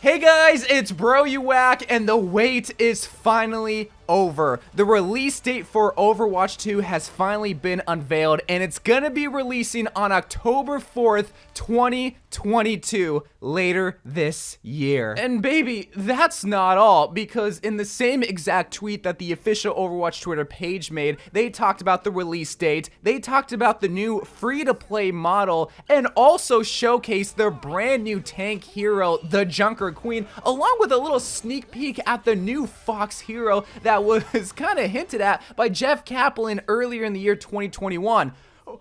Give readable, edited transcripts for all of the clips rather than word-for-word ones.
Hey guys, it's Bro You Whack, and the wait is finally over. The release date for Overwatch 2 has finally been unveiled, and it's gonna be releasing on October 4th, 2022, later this year. And baby, that's not all, because in the same exact tweet that the official Overwatch Twitter page made, they talked about the release date, they talked about the new free-to-play model, and also showcased their brand new tank hero, the Junkerqueen, along with a little sneak peek at the new Fox hero that was kind of hinted at by Jeff Kaplan earlier in the year 2021.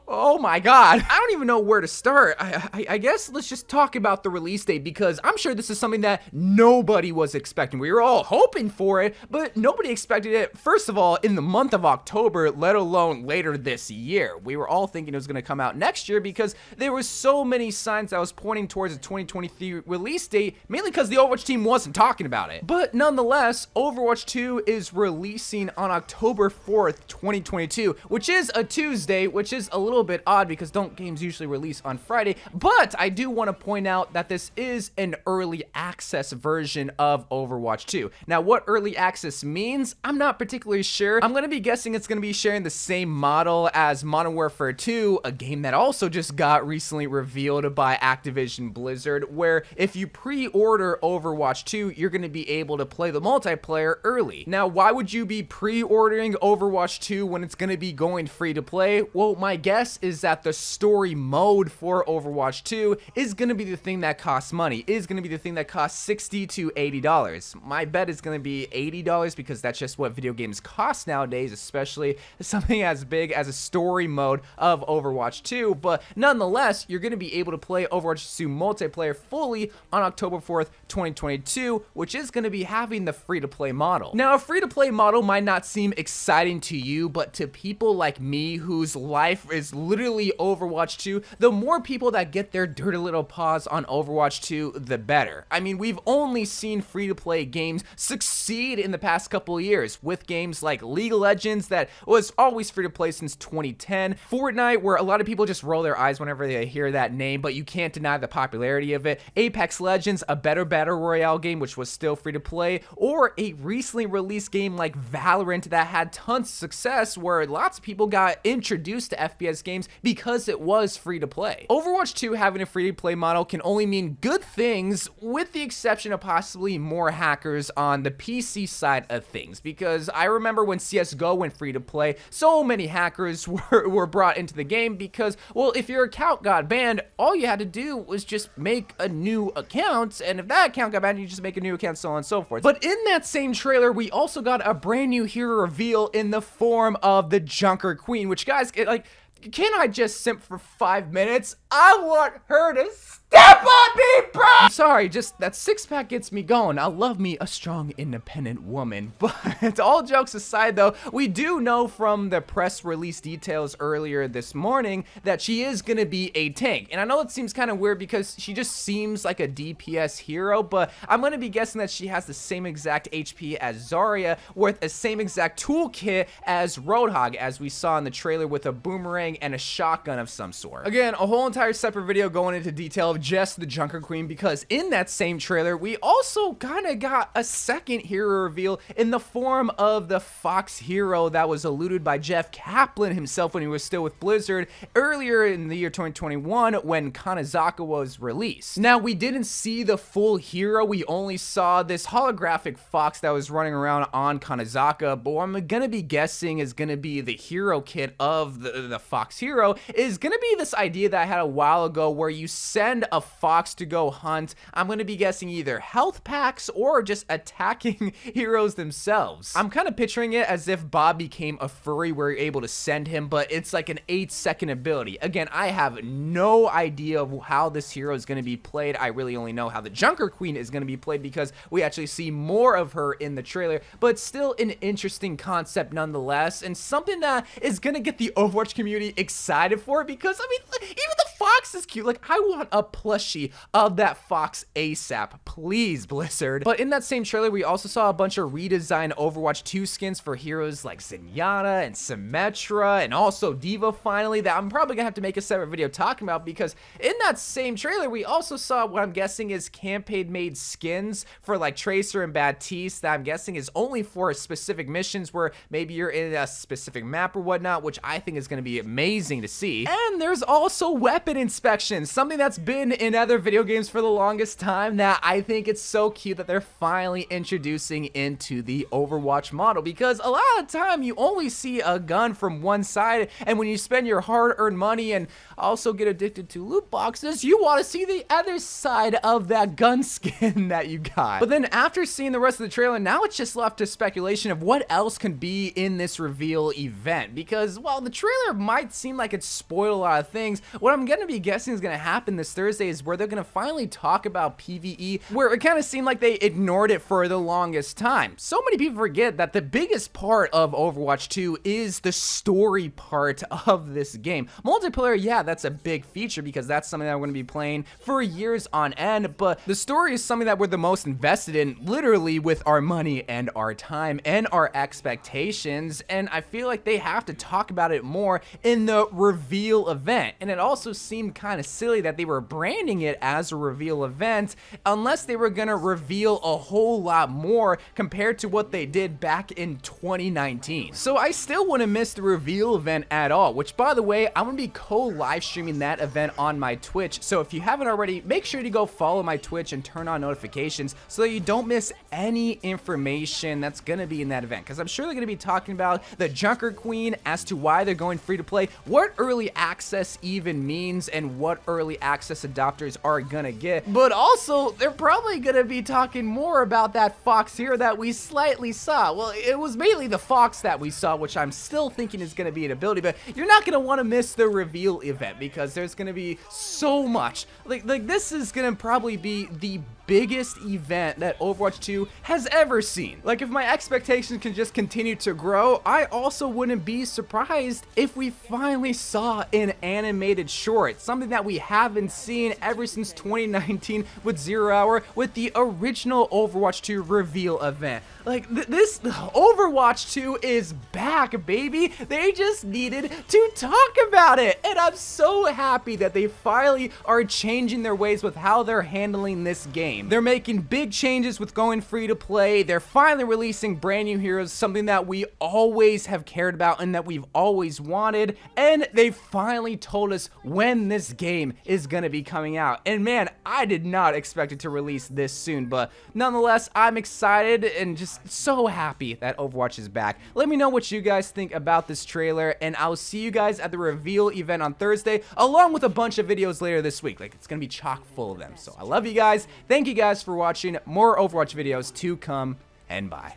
Oh my god, I don't even know where to start. I guess let's just talk about the release date, because I'm sure this is something that nobody was expecting. We were all hoping for it, but nobody expected it, first of all, in the month of October, let alone later this year. We were all thinking it was going to come out next year because there were so many signs that was pointing towards a 2023 release date, mainly because the Overwatch team wasn't talking about it. But nonetheless, Overwatch 2 is releasing on October 4th, 2022, which is a Tuesday, which is a little bit odd because don't games usually release on Friday, but I do want to point out that this is an early access version of Overwatch 2. Now, what early access means, I'm not particularly sure. I'm going to be guessing it's going to be sharing the same model as Modern Warfare 2, a game that also just got recently revealed by Activision Blizzard, where if you pre-order Overwatch 2, you're going to be able to play the multiplayer early. Now, why would you be pre-ordering Overwatch 2 when it's going to be going free to play? Well, my guess is that the story mode for Overwatch 2 is going to be the thing that costs money, is going to be the thing that costs $60 to $80. My bet is going to be $80 because that's just what video games cost nowadays, especially something as big as a story mode of Overwatch 2. But nonetheless, you're going to be able to play Overwatch 2 multiplayer fully on October 4th, 2022, which is going to be having the free-to-play model. Now, a free-to-play model might not seem exciting to you, but to people like me whose life is literally Overwatch 2, the more people that get their dirty little paws on Overwatch 2, the better. I mean, we've only seen free-to-play games succeed in the past couple of years, with games like League of Legends that was always free-to-play since 2010, Fortnite, where a lot of people just roll their eyes whenever they hear that name, but you can't deny the popularity of it, Apex Legends, a better battle royale game which was still free-to-play, or a recently released game like Valorant that had tons of success, where lots of people got introduced to FPS games because it was free to play. Overwatch 2 having a free to play model can only mean good things, with the exception of possibly more hackers on the PC side of things, because I remember when CSGO went free to play, so many hackers were brought into the game because, well, if your account got banned, all you had to do was just make a new account, and if that account got banned, you just make a new account, so on and so forth. But in that same trailer, we also got a brand new hero reveal in the form of the Junkerqueen, which, guys, can I just simp for 5 minutes? I want her to step on me, bro! I'm sorry, just that six-pack gets me going. I love me a strong, independent woman. But all jokes aside, though, we do know from the press release details earlier this morning that she is going to be a tank. And I know it seems kind of weird because she just seems like a DPS hero, but I'm going to be guessing that she has the same exact HP as Zarya, with the same exact toolkit as Roadhog, as we saw in the trailer, with a boomerang and a shotgun of some sort. Again, a whole entire separate video going into detail of just the Junkerqueen, because in that same trailer, we also kind of got a second hero reveal in the form of the Fox hero that was alluded by Jeff Kaplan himself when he was still with Blizzard earlier in the year 2021 when Kanezaka was released. Now, we didn't see the full hero, we only saw this holographic Fox that was running around on Kanezaka, but what I'm gonna be guessing is gonna be the hero kit of the Fox hero is gonna be this idea that I had a while ago where you send a Fox to go hunt. I'm gonna be guessing either health packs or just attacking heroes themselves. I'm kind of picturing it as if Bob became a furry where you're able to send him, but it's like an 8-second ability. Again, I have no idea of how this hero is gonna be played. I really only know how the Junkerqueen is gonna be played because we actually see more of her in the trailer, but still an interesting concept nonetheless, and something that is gonna get the Overwatch community excited for, because I mean, even the Fox is cute. Like, I want a plushie of that fox ASAP. Please, Blizzard. But in that same trailer, we also saw a bunch of redesigned Overwatch 2 skins for heroes like Zenyatta and Symmetra and also D.Va finally, that I'm probably gonna have to make a separate video talking about, because in that same trailer, we also saw what I'm guessing is campaign-made skins for like Tracer and Baptiste that I'm guessing is only for specific missions where maybe you're in a specific map or whatnot, which I think is going to be amazing to see. And there's also weapon inspections, something that's been in other video games for the longest time that I think it's so cute that they're finally introducing into the Overwatch model, because a lot of the time you only see a gun from one side, and when you spend your hard-earned money and also get addicted to loot boxes, you want to see the other side of that gun skin that you got. But then after seeing the rest of the trailer, now it's just left to speculation of what else can be in this reveal event, because while the trailer might seem like it spoiled a lot of things, what I'm gonna be guessing is gonna happen this Thursday is where they're gonna finally talk about PvE, where it kind of seemed like they ignored it for the longest time. So many people forget that the biggest part of Overwatch 2 is the story part of this game. Multiplayer, yeah, that's a big feature because that's something that we're gonna be playing for years on end, but the story is something that we're the most invested in, literally with our money and our time and our expectations, and I feel like they have to talk about it more in the reveal event. And it also seemed kind of silly that they were branding it as a reveal event unless they were gonna reveal a whole lot more compared to what they did back in 2019. So I still wouldn't miss the reveal event at all, which by the way, I'm gonna be co-live streaming that event on my Twitch, so if you haven't already, make sure to go follow my Twitch and turn on notifications so that you don't miss any information that's gonna be in that event, because I'm sure they're gonna be talking about the Junkerqueen as to why they're going free to play, what early access even means, and what early access adopters are gonna get. But also, they're probably gonna be talking more about that fox here that we slightly saw. Well, it was mainly the fox that we saw, which I'm still thinking is gonna be an ability, but you're not gonna want to miss the reveal event because there's gonna be so much. Like this is gonna probably be the biggest event that Overwatch 2 has ever seen. Like, if my expectations can just continue to grow, I also wouldn't be surprised if we finally saw an animated short, something that we haven't seen ever since 2019 with 0 Hour, with the original Overwatch 2 reveal event. Like, this Overwatch 2 is back, baby. They just needed to talk about it, and I'm so happy that they finally are changing their ways with how they're handling this game. They're making big changes with going free to play. They're finally releasing brand new heroes, something that we always have cared about and that we've always wanted, and they finally told us when this game is gonna be coming out. And man, I did not expect it to release this soon, but nonetheless, I'm excited and just so happy that Overwatch is back. Let me know what you guys think about this trailer, and I'll see you guys at the reveal event on Thursday, along with a bunch of videos later this week. Like, it's gonna be chock full of them. So I love you guys. Thank you guys for watching. More Overwatch videos to come, and bye.